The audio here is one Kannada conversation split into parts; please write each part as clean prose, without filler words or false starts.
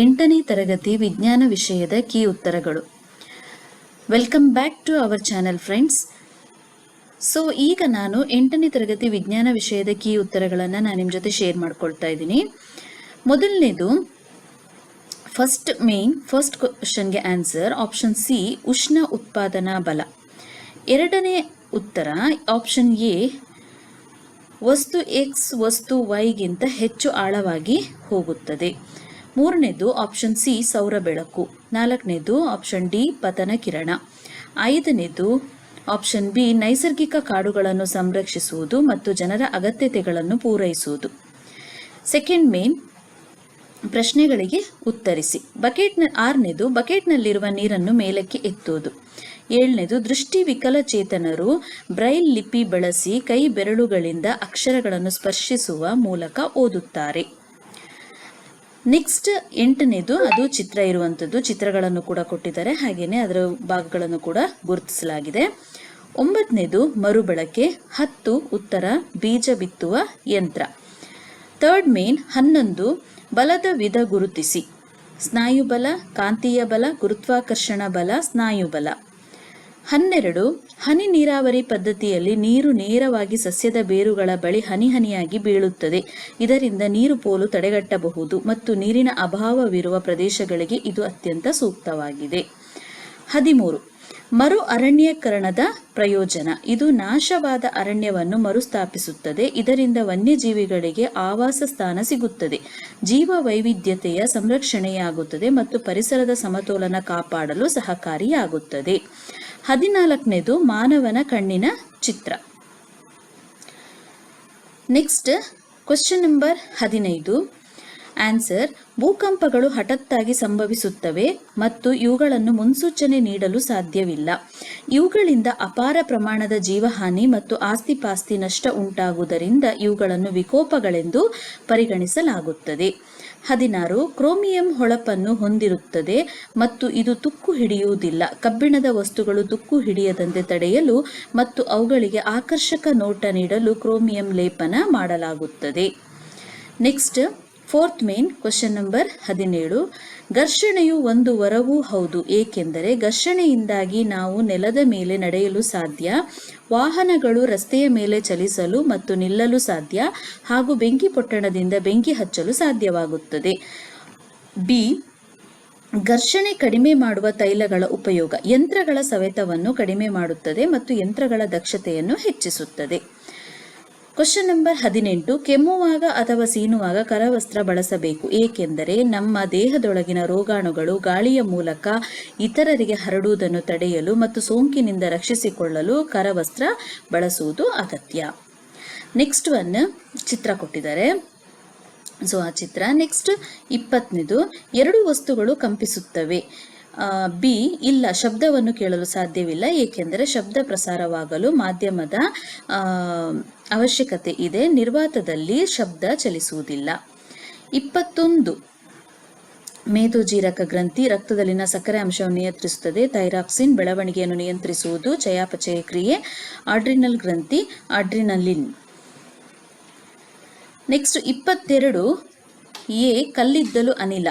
8ನೇ ತರಗತಿ ವಿಜ್ಞಾನ ವಿಷಯದ ಕೀ ಉತ್ತರಗಳು. Welcome back to our channel friends. So ಈಗ ನಾನು 8ನೇ ತರಗತಿ ವಿಜ್ಞಾನ ವಿಷಯದ ಕೀ ಉತ್ತರಗಳನ್ನು ನಾನು ನಿಮ್ಮ ಜೊತೆ ಶೇರ್ ಮಾಡ್ಕೊಳ್ತಾ ಇದ್ದೀನಿ. ಮೊದಲನೇದು ಫಸ್ಟ್ ಕ್ವಶನ್ಗೆ ಆನ್ಸರ್ ಆಪ್ಷನ್ ಸಿ, ಉಷ್ಣ ಉತ್ಪಾದನಾ ಬಲ. ಎರಡನೇ ಉತ್ತರ ಆಪ್ಷನ್ ಎ, ವಸ್ತು ಎಕ್ಸ್ ವಸ್ತು ವೈಗಿಂತ ಹೆಚ್ಚು ಆಳವಾಗಿ ಹೋಗುತ್ತದೆ. ಮೂರನೇದು ಆಪ್ಷನ್ ಸಿ, ಸೌರ ಬೆಳಕು. ನಾಲ್ಕನೇದು ಆಪ್ಷನ್ ಡಿ, ಪತನ ಕಿರಣ. ಐದನೇದು ಆಪ್ಷನ್ ಬಿ, ನೈಸರ್ಗಿಕ ಕಾಡುಗಳನ್ನು ಸಂರಕ್ಷಿಸುವುದು ಮತ್ತು ಜನರ ಅಗತ್ಯತೆಗಳನ್ನು ಪೂರೈಸುವುದು. ಸೆಕೆಂಡ್ ಮೇನ್ ಪ್ರಶ್ನೆಗಳಿಗೆ ಉತ್ತರಿಸಿ. ಆರನೇದು ಬಕೆಟ್ನಲ್ಲಿರುವ ನೀರನ್ನು ಮೇಲಕ್ಕೆ ಎತ್ತುವುದು. ಏಳನೇದು ದೃಷ್ಟಿ ವಿಕಲಚೇತನರು ಬ್ರೈಲ್ ಲಿಪಿ ಬಳಸಿ ಕೈ ಬೆರಳುಗಳಿಂದ ಅಕ್ಷರಗಳನ್ನು ಸ್ಪರ್ಶಿಸುವ ಮೂಲಕ ಓದುತ್ತಾರೆ. ನೆಕ್ಸ್ಟ್ 8ನೇದು ಅದು ಚಿತ್ರ ಇರುವಂಥದ್ದು. ಚಿತ್ರಗಳನ್ನು ಕೂಡ ಕೊಟ್ಟಿದ್ದಾರೆ, ಹಾಗೆಯೇ ಅದರ ಭಾಗಗಳನ್ನು ಕೂಡ ಗುರುತಿಸಲಾಗಿದೆ. 9ನೇದು ಮರುಬಳಕೆ. 10 ಉತ್ತರ ಬೀಜ ಬಿತ್ತುವ ಯಂತ್ರ. ಥರ್ಡ್ ಮೇನ್ 11 ಬಲದ ವಿಧ ಗುರುತಿಸಿ. ಸ್ನಾಯುಬಲ, ಕಾಂತೀಯ ಬಲ, ಗುರುತ್ವಾಕರ್ಷಣ ಬಲ, ಸ್ನಾಯುಬಲ. 12 ಹನಿ ನೀರಾವರಿ ಪದ್ಧತಿಯಲ್ಲಿ ನೀರು ನೇರವಾಗಿ ಸಸ್ಯದ ಬೇರುಗಳ ಬಳಿ ಹನಿ ಹನಿಯಾಗಿ ಬೀಳುತ್ತದೆ. ಇದರಿಂದ ನೀರು ಪೋಲು ತಡೆಗಟ್ಟಬಹುದು ಮತ್ತು ನೀರಿನ ಅಭಾವವಿರುವ ಪ್ರದೇಶಗಳಿಗೆ ಇದು ಅತ್ಯಂತ ಸೂಕ್ತವಾಗಿದೆ. 13 ಮರು ಅರಣ್ಯೀಕರಣದ ಪ್ರಯೋಜನ. ಇದು ನಾಶವಾದ ಅರಣ್ಯವನ್ನು ಮರುಸ್ಥಾಪಿಸುತ್ತದೆ. ಇದರಿಂದ ವನ್ಯಜೀವಿಗಳಿಗೆ ಆವಾಸ ಸ್ಥಾನ ಸಿಗುತ್ತದೆ, ಜೀವ ವೈವಿಧ್ಯತೆಯ ಸಂರಕ್ಷಣೆಯಾಗುತ್ತದೆ ಮತ್ತು ಪರಿಸರದ ಸಮತೋಲನ ಕಾಪಾಡಲು ಸಹಕಾರಿಯಾಗುತ್ತದೆ. 14ನೇದು ಮಾನವನ ಕಣ್ಣಿನ ಚಿತ್ರ. ನೆಕ್ಸ್ಟ್ ಕ್ವೆಶ್ಚನ್ ನಂಬರ್ 15 ಆನ್ಸರ್, ಭೂಕಂಪಗಳು ಹಠಾತ್ತಾಗಿ ಸಂಭವಿಸುತ್ತವೆ ಮತ್ತು ಇವುಗಳನ್ನು ಮುನ್ಸೂಚನೆ ನೀಡಲು ಸಾಧ್ಯವಿಲ್ಲ. ಇವುಗಳಿಂದ ಅಪಾರ ಪ್ರಮಾಣದ ಜೀವಹಾನಿ ಮತ್ತು ಆಸ್ತಿಪಾಸ್ತಿ ನಷ್ಟ ಉಂಟಾಗುವುದರಿಂದ ಇವುಗಳನ್ನು ವಿಕೋಪಗಳೆಂದು ಪರಿಗಣಿಸಲಾಗುತ್ತದೆ. 16 ಕ್ರೋಮಿಯಂ ಹೊಳಪನ್ನು ಹೊಂದಿರುತ್ತದೆ ಮತ್ತು ಇದು ತುಕ್ಕು ಹಿಡಿಯುವುದಿಲ್ಲ. ಕಬ್ಬಿಣದ ವಸ್ತುಗಳು ತುಕ್ಕು ಹಿಡಿಯದಂತೆ ತಡೆಯಲು ಮತ್ತು ಅವುಗಳಿಗೆ ಆಕರ್ಷಕ ನೋಟ ನೀಡಲು ಕ್ರೋಮಿಯಂ ಲೇಪನ ಮಾಡಲಾಗುತ್ತದೆ. Next fourth main question number 17 ಘರ್ಷಣೆಯು ಒಂದು ವರವೂ ಹೌದು, ಏಕೆಂದರೆ ಘರ್ಷಣೆಯಿಂದಾಗಿ ನಾವು ನೆಲದ ಮೇಲೆ ನಡೆಯಲು ಸಾಧ್ಯ, ವಾಹನಗಳು ರಸ್ತೆಯ ಮೇಲೆ ಚಲಿಸಲು ಮತ್ತು ನಿಲ್ಲಲು ಸಾಧ್ಯ, ಹಾಗೂ ಬೆಂಕಿ ಪೊಟ್ಟಣದಿಂದ ಬೆಂಕಿ ಹಚ್ಚಲು ಸಾಧ್ಯವಾಗುತ್ತದೆ. ಬಿ ಘರ್ಷಣೆ ಕಡಿಮೆ ಮಾಡುವ ತೈಲಗಳ ಉಪಯೋಗ ಯಂತ್ರಗಳ ಸವೆತವನ್ನು ಕಡಿಮೆ ಮಾಡುತ್ತದೆ ಮತ್ತು ಯಂತ್ರಗಳ ದಕ್ಷತೆಯನ್ನು ಹೆಚ್ಚಿಸುತ್ತದೆ. ಕ್ವೆಶ್ಚನ್ ನಂಬರ್ 18 ಕೆಮ್ಮುವಾಗ ಅಥವಾ ಸೀನುವಾಗ ಕರವಸ್ತ್ರ ಬಳಸಬೇಕು, ಏಕೆಂದರೆ ನಮ್ಮ ದೇಹದೊಳಗಿನ ರೋಗಾಣುಗಳು ಗಾಳಿಯ ಮೂಲಕ ಇತರರಿಗೆ ಹರಡುವುದನ್ನು ತಡೆಯಲು ಮತ್ತು ಸೋಂಕಿನಿಂದ ರಕ್ಷಿಸಿಕೊಳ್ಳಲು ಕರವಸ್ತ್ರ ಬಳಸುವುದು ಅಗತ್ಯ. ನೆಕ್ಸ್ಟ್ ಚಿತ್ರ ಕೊಟ್ಟಿದ್ದಾರೆ, ಸೊ ಆ ಚಿತ್ರ. ನೆಕ್ಸ್ಟ್ 20ನೇದು ಎರಡು ವಸ್ತುಗಳು ಕಂಪಿಸುತ್ತವೆ. ಬಿ ಇಲ್ಲ, ಶಬ್ದವನ್ನು ಕೇಳಲು ಸಾಧ್ಯವಿಲ್ಲ, ಏಕೆಂದರೆ ಶಬ್ದ ಪ್ರಸಾರವಾಗಲು ಮಾಧ್ಯಮದ ಅವಶ್ಯಕತೆ ಇದೆ. ನಿರ್ವಾತದಲ್ಲಿ ಶಬ್ದ ಚಲಿಸುವುದಿಲ್ಲ. 21 ಮೇದೋಜೀರಕ ಗ್ರಂಥಿ ರಕ್ತದಲ್ಲಿನ ಸಕ್ಕರೆ ಅಂಶವನ್ನು ನಿಯಂತ್ರಿಸುತ್ತದೆ. ಥೈರಾಕ್ಸಿನ್ ಬೆಳವಣಿಗೆಯನ್ನು ನಿಯಂತ್ರಿಸುವುದು. ಚಯಾಪಚಯ ಕ್ರಿಯೆ. ಆಡ್ರಿನಲ್ ಗ್ರಂಥಿ ಆಡ್ರಿನಲಿನ್. ನೆಕ್ಸ್ಟ್ 22 ಎ ಕಲ್ಲಿದ್ದಲು ಅನಿಲ.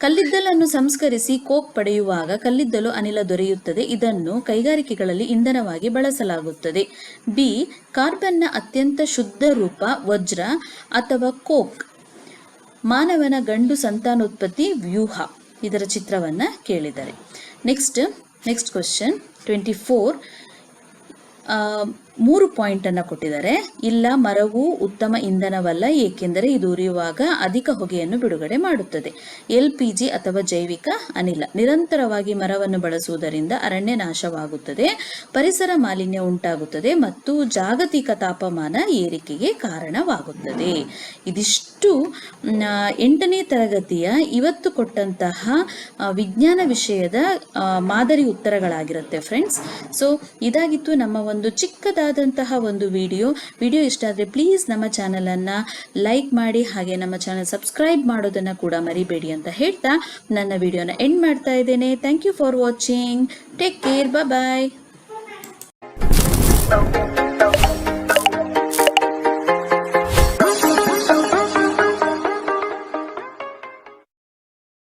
ಕಲ್ಲಿದ್ದಲನ್ನು ಸಂಸ್ಕರಿಸಿ ಕೋಕ್ ಪಡೆಯುವಾಗ ಕಲ್ಲಿದ್ದಲು ಅನಿಲ ದೊರೆಯುತ್ತದೆ. ಇದನ್ನು ಕೈಗಾರಿಕೆಗಳಲ್ಲಿ ಇಂಧನವಾಗಿ ಬಳಸಲಾಗುತ್ತದೆ. ಬಿ ಕಾರ್ಬನ್ನ ಅತ್ಯಂತ ಶುದ್ಧ ರೂಪ ವಜ್ರ ಅಥವಾ ಕೋಕ್. ಮಾನವನ ಗಂಡು ಸಂತಾನೋತ್ಪತ್ತಿ ವ್ಯೂಹ. ಇದರ ಚಿತ್ರವನ್ನ ಕೇಳಿದ್ದಾರೆ. ನೆಕ್ಸ್ಟ್ ಕ್ವೆಶ್ಚನ್ 24 3 ಪಾಯಿಂಟ್ ಅನ್ನು ಕೊಟ್ಟಿದ್ದಾರೆ. ಇಲ್ಲ, ಮರವು ಉತ್ತಮ ಇಂಧನವಲ್ಲ, ಏಕೆಂದರೆ ಇದು ಉರಿಯುವಾಗ ಅಧಿಕ ಹೊಗೆಯನ್ನು ಬಿಡುಗಡೆ ಮಾಡುತ್ತದೆ. LPG ಅಥವಾ ಜೈವಿಕ ಅನಿಲ. ನಿರಂತರವಾಗಿ ಮರವನ್ನು ಬಳಸುವುದರಿಂದ ಅರಣ್ಯ ನಾಶವಾಗುತ್ತದೆ, ಪರಿಸರ ಮಾಲಿನ್ಯ ಉಂಟಾಗುತ್ತದೆ ಮತ್ತು ಜಾಗತಿಕ ತಾಪಮಾನ ಏರಿಕೆಗೆ ಕಾರಣವಾಗುತ್ತದೆ. ಇದಿಷ್ಟು 8ನೇ ತರಗತಿಯ ಇವತ್ತು ಕೊಟ್ಟಂತಹ ವಿಜ್ಞಾನ ವಿಷಯದ ಮಾದರಿ ಉತ್ತರಗಳಾಗಿರುತ್ತೆ ಫ್ರೆಂಡ್ಸ್. ಸೊ ಇದಾಗಿತ್ತು ನಮ್ಮ ಒಂದು ಚಿಕ್ಕದಾದಂತಹ ಒಂದು ವಿಡಿಯೋ ಇಷ್ಟ ಆದರೆ ಪ್ಲೀಸ್ ನಮ್ಮ ಚಾನಲನ್ನು ಲೈಕ್ ಮಾಡಿ, ಹಾಗೆ ನಮ್ಮ ಚಾನಲ್ ಸಬ್ಸ್ಕ್ರೈಬ್ ಮಾಡೋದನ್ನು ಕೂಡ ಮರಿಬೇಡಿ ಅಂತ ಹೇಳ್ತಾ ನನ್ನ ವಿಡಿಯೋನ ಎಂಡ್ ಮಾಡ್ತಾ ಇದ್ದೇನೆ. Thank you for watching. Take care. Bye.